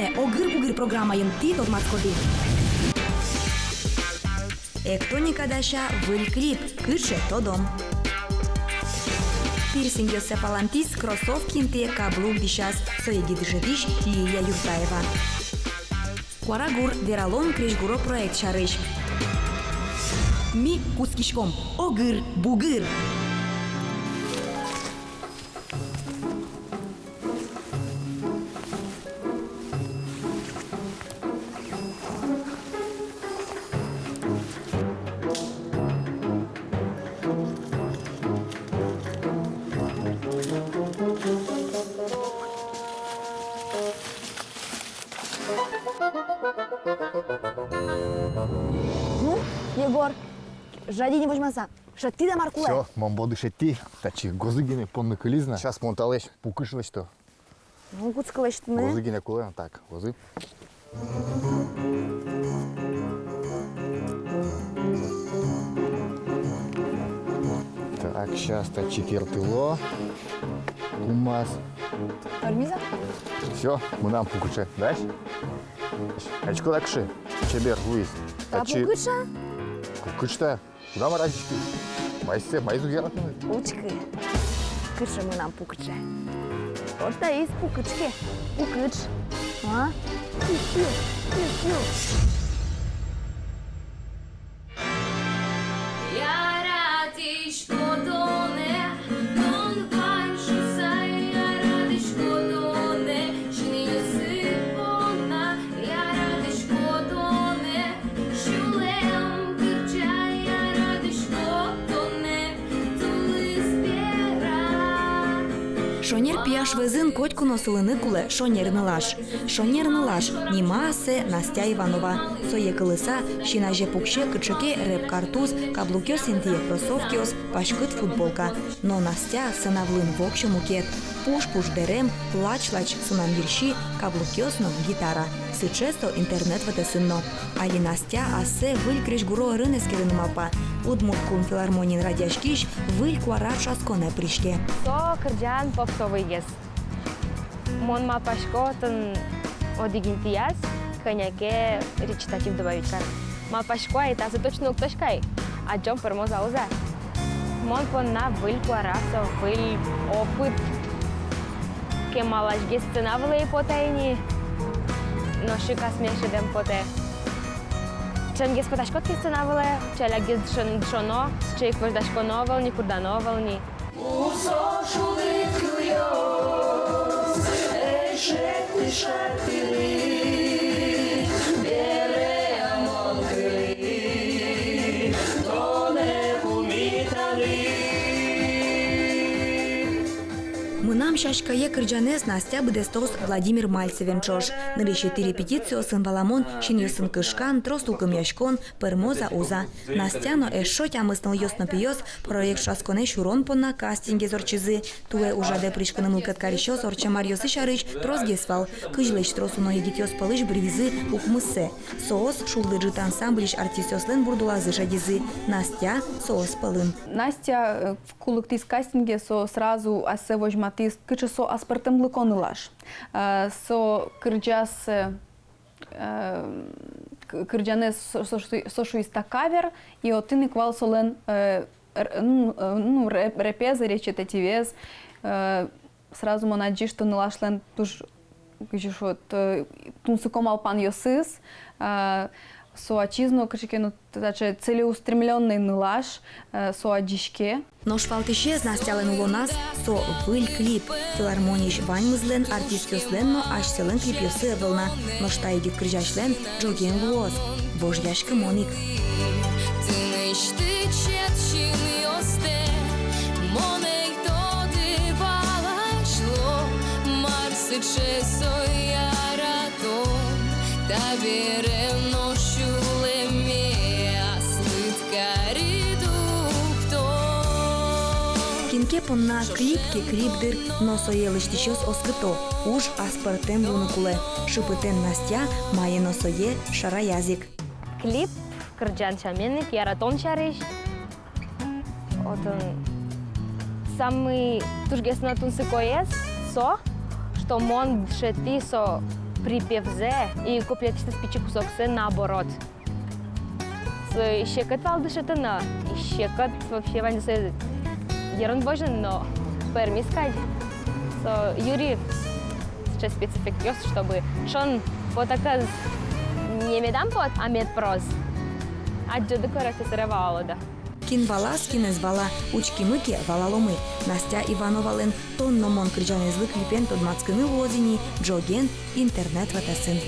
тоне огыр-бугыр программайын ти тотмаскоди. Эктоника даша выль клип, кыше тодом. Пирсинг Йосефалантис, кроссовки инте каблук дишас, соеги дышевиш Лилия Юртаева. Куарагур Вералон Кришгуро проект шарыш. Ми кускишком, огыр-бугыр. Ну, Егор, жади не возьмаса. Шатти да маркуле. Все, мон боду шетти. Тачи гозыгине понны кылизна. Сейчас монталеш, пукышлеш то. Ну, куцкалеш ты, не? Гозыгине куле, так, гозы. Так, сейчас тачи кертыло. Кумас. Армиза? Все, мы нам пукыче. Дальше? Ачко такши. Чебер, Луис. Та пукыша? Пукычта. Куда мы разички? Майсе, майзу яратны. Пучки. Кыша мы нам пукыче. Вот да есть пукычки. Пукыч. А? Пью-пью, пью-пью. Шонер пияш везин котьку носилини куле шонер нилаш. Шонер нилаш Німаасе Настя Иванова. Соє килиса шинаже пукше кычыке реп картуз, каблукёс интие кроссовкиос, пашкыт футболка. Но Настя сынавлын вокшо мукет. Пуш-пуш дерем, лач-лач сынам вирши, каблукёсно гитара. Сычесто интернет ватесынно. Али Настя асе выль кришгуро рынескерын мапа. Удмурткун филармонин радяшкиш выль куара шасконе пришке. То кырджан попсовый ес. Мон ма пашкотын одигинтияс, коняке речитатив добавить кар. Ма пашко и тазы точно укташкай, а джом пермоза уза. Мон понна выль куарасо, выль опыт. Ке малаш ге сцена влей потайни, но шика смешедем поте. Чен ге споташкот ке сцена влей, челя ге шоно, чейк вождашко новел, ни курда новел, ни. Мынам шашкае кырджанес Настя бдестос Владимир Мальцевенчош. Нырещети репетицию сын Валамон, шиньосын кышкан, тростулкым яшкон, пермоза уза. Настяно эшо тямысныл йосно пиёс, проект шасконе шурон понна кастинге зорчизы. Туэ ужаде пришканым ылкаткарищос орчамар йосы шарыч, трозгесвал. Кыжлыч тросуно егитёс палыш бривизы укмыsse. Соос шулдыжит ансамблиш артистёслен бурдулазы шадизы. Настя соос палын. Настя в кулыктис кастинге со сразу асе вожматис кычы со аспартым лыконылаш. Со кырджас кырджанес сошуиста кавер и отыны квал солен репезы речитативез сразу монаджи что нылашлен туж кычышот тунсыком алпан йосыз со ачизно кычыкену таче целеустремленный нылаш со аджишке. Но швалтище Настялен улонас со выль клип. Филармониш ваньмызлен артистёслен, но аж селен клип йосы вылна. Но штайгит крыжашлен джоген луоз. Божьяшка моник. Кинке понна клипке клипдыр, но соелыштишос оскыто, уж аспартем лунукуле. Шипытен Настя, мае носое шара язык. Клип кырджан чаменник, яратон шарыш. Отын самый тужгесно тунсыкоес со, что мон шети со припев «зе» и куплетista спичи кусок «се» наоборот. Еще кот валдышетына, еще кот вообще ваньсе ерон божен, но пермискать. Юрий сейчас спецэффект есть, чтобы шон потаказ не медам под, а медпрос. А джоды корректы сыревало, да. Кін вала, скіне звала, учки-мики валаломи. Настя Івановален тонно мон крижаний звик ліпен тод мацкини лозіні, джоген, інтернет ватасин.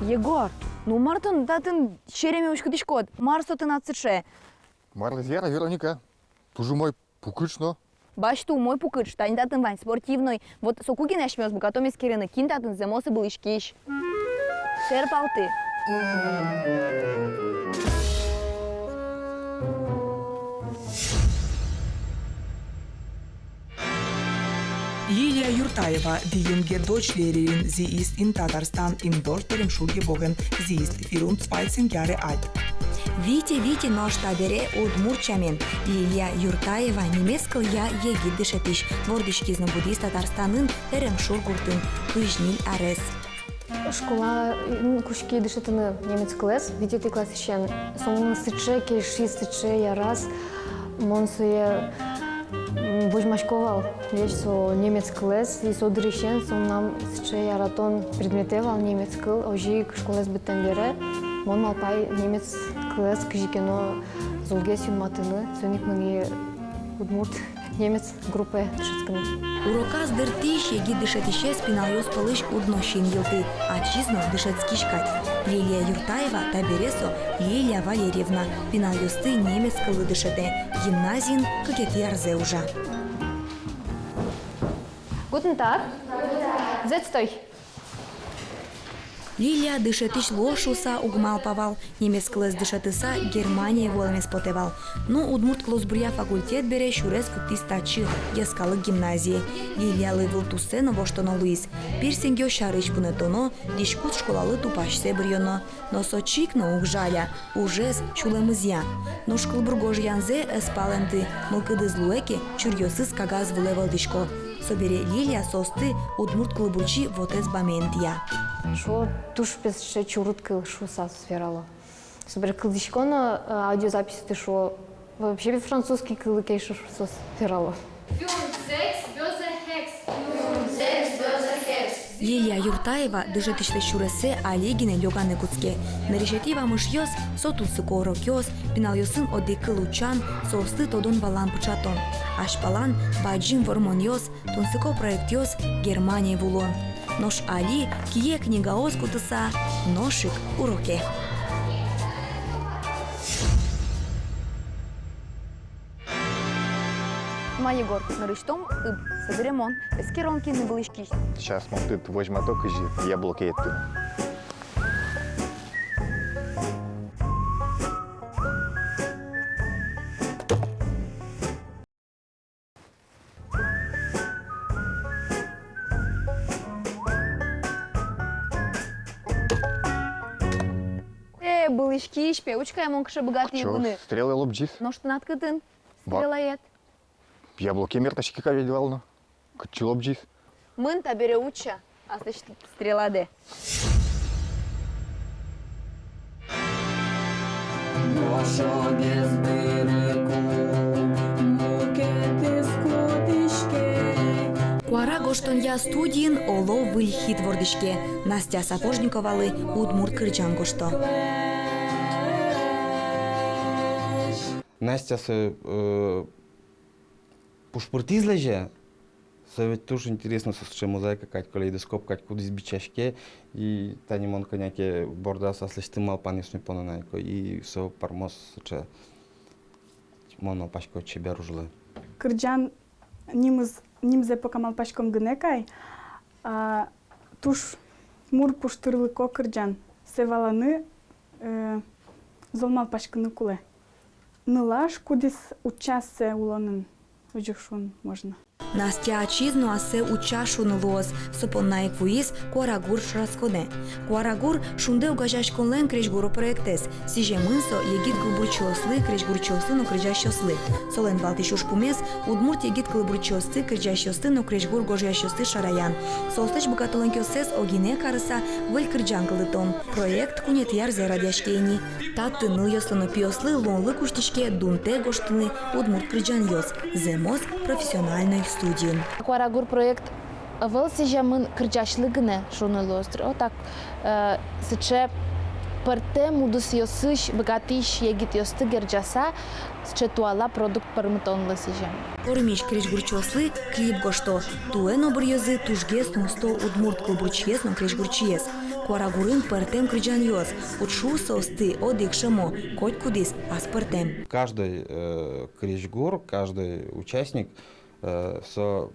Егор, ну Мартон, да ты череме учку дишкот. Марсо ты нацеше. Марлес Вера, Вероника, тоже мой пукычно. Баш ту мой пукыч, тань датын вань спортивной. Вот сокугин ашмёс, богатом из керены, кин датын земосы был ишкиш. Серпал ты. Лилия Юртаева, die junge Deutschlehrerin, sie ist in Tatarstan im Dorf Teremschul geboren. Sie ist 24 Jahre alt. Вите нож табере удмурчамен. Лилия Юртаева немецкал я егид дышетиш. Вордышки знабудис Татарстанын Теремшур гуртын. Пыжнил арес. Школа кушки дышетыны немец класс, видите класс ищен. Сон сыче, кеши сыче, я раз. Монсуе Божмашковал, вещь со немец класс, и со дрищен, сон нам сыче яратон предметевал немец кл, ожи школас битен бере. Мон малпай немец класс, кжикено золгесин матыны, соник мани удмурт немец группе дышетканы. Уроказ дыртиш егид дышетише спиналёс пылыш удношин йылты. Отчизно дышетскишкать. Лилия Юртаева табересо Лилия Валерьевна. Пиналёсты немец кылы дышете. Гимназин кагети арзе ужа. Guten Tag. Setzt euch. Лилия дышетиш лошуса угмалпавал, немец класс дышетыса Германия волами спотевал. Но удмурт клосбуря факультет бере шурес кутис тачы, ескалы гимназии. Лилия лывыл туссено воштоно Луис. Пирсенгё шарыч пунетоно, дишкут школалы тупашсе брьоно. Но сочикно угжаля, ужес чулемызя. Но школбургож янзе эспаленты, мылкыды злуэки чурьосыз кагаз вылевал дишко. Собере Лилия состы удмурт клыбучи вотез баментия. Шо туш без ше чурут кыл шо сас сферало. Собер кылдишкона аудиозаписи ты шо вообще без французский кылы кейшо шо сферало. Лилия Юртаева дышетиште шуресе алегине лёганы куцке. Нарешетива мышьёс сотусы корокёс, пиналёсын оды кылучан, состы тодон валан пучатон. Ашпалан баджин вормоньёс, тунсыко проектёс Германия вулон. Нош али кие книгаос кутыса, ношик уроке. Ма Егор, нарыштом ыб, соберемон, без керонки не был ишкиш. Сейчас монтыт возьматок и яблоки етты. Был ишкиш, пеучка, я монкша богатые Чё, гуны. стрелы лобджис? Но что надкытын? Ба- Стрелает. Яблоки мертачки каведвално. Качи лобджис? Мын табере уча, а значит стреладе. Куара гоштонья студиин оло выльхи твордышке. Настя Сапожниковалы удмурт кырчан гошто. Настя се пушпорти излеже. Съвет туш интересно с че мозайка, как калейдоскоп, как кудис бичешке и тани монка няке борда с слещи мал панишни понанайко и со пармос че моно пашко че беружле. Кырджан нимзе покамал пачком гынекай, туш мур пуштырлыко кырджан, севаланы золмал пачкыны куле. Нылаш кудис учасе улонын ужушун можно. Настя ачизну асе учашу нылоз, сопоннаик вуис Куарагур шрасходе. Куарагур шунде угажаш конлен крежгуру проектес, сиже мынсо егит кылбурчослы крежгурчослы но крежащослы. Солен балтишуш пумес, удмурт егит кылбурчослы крежащослы но крежгур гожащослы шараян. Солстыч богатоленкёсес огине карыса выль кырджан кылытон. Проект кунет ярзе радяшкейни. Татты ныл ёслыны пиослы лонлы куштишке дунте гоштыны удмурт кырджан ёс. Земоз профессиональный студию. Куарагур проект вăл сижамын кырджашлыгыне шуны лостр. Отак сыче пărте мудус ёсыш богатиш егит ёсты герджаса сыче туала продукт пărмытонлы сижам. Пормиш крежгурчослы клип гошто. Туэн обыр ёзы тужгес нусто удмурт кылбурчиес но крежгурчиес. Куарагурын пărтем кырджан ёс. Утшу состы одик шамо коть кудис ас пărтем. Каждый крежгур, каждый участник со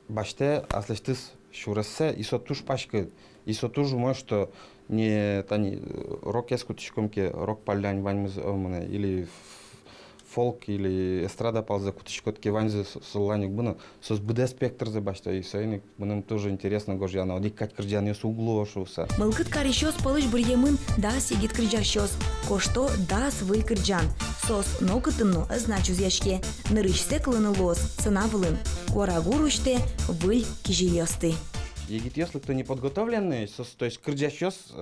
баште аслештыс шурассе и со туш пашка и со туж мой что не тани рок яскутишкомке рок палянь ваньмыз омане или фолк или эстрада палза кутишкотке ваньзы соланик бына сос бд спектр за башта и союзник быным тоже интересно гожьяна одик кать кырджан ёс углу шуса. Мылкыт каришёс палыш бирьемын дас егит кырджащёс. Кошто дас выль кырджан. Сос нокытымно значу зяшке. Нырышсе кылыны лоз, цена вылын. Куарагуруште выль кижильёсты. Егит если кто не подготовленный, то есть кырджащёс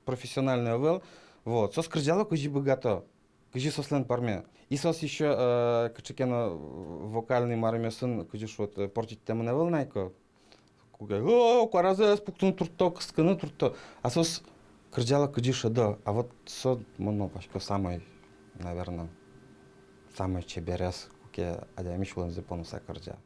профессиональный вел, вот, сос кырджало кыжи богато. Кыжи сослен парме. И сос еще кычекено вокальный мармесын кыжи шот портить тему не вел найко. О, куаразе спуктун турто, кыскыны турто. А сос кырджало кыжи шадо. А вот со моно пашко самый, наверное, самый чеберес, куке адямиш вон зепонуса кырджа.